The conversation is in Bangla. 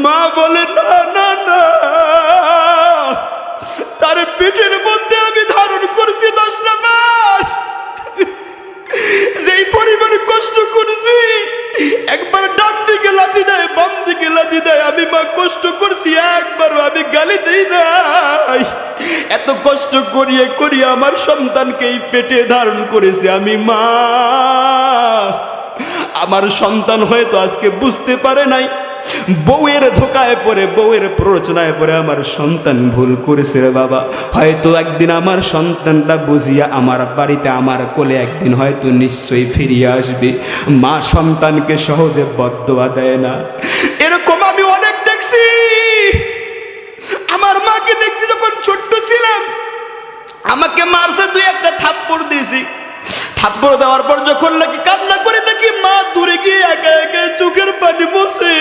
মা বলে না না না, তার পেটের মধ্যে আমি ধারণ করছি 10টা মাস, যেই পরিমাণ কষ্ট করছি, একবার ডান দিকে লাথি দেয়, বাম দিকে লাথি দেয়, আমি মা কষ্ট করছি, একবারও আমি গালি দেই নাই। এত কষ্ট করিয়ে করিয়ে আমার সন্তানকে এই পেটে ধারণ করেছে আমি মা। আমার সন্তান হয়তো আজকে বুঝতে পারে নাই, বউয়ের ধোকায় পড়ে, বউয়ের প্ররোচনায় পড়ে আমার সন্তান ভুল করেছে রে বাবা। হয়তো একদিন আমার সন্তানটা বুঝিয়া আমার বাড়িতে, আমার কোলে একদিন হয়তো নিশ্চয়ই ফিরিয়ে আসবে। মা সন্তানকে সহজে বদদোয়া দেয় না। এরকম আমি অনেক দেখছি। আমার মাকে দেখছি যখন ছোট্ট ছিলাম, আমাকে মারছে, 2-1টা থাপ্পড় দিয়েছি। থাপ্পড় দেওয়ার পর যখন নাকি কান্না করে, দেখি মা দূরে গিয়ে একা একা চোখের পানি বসে।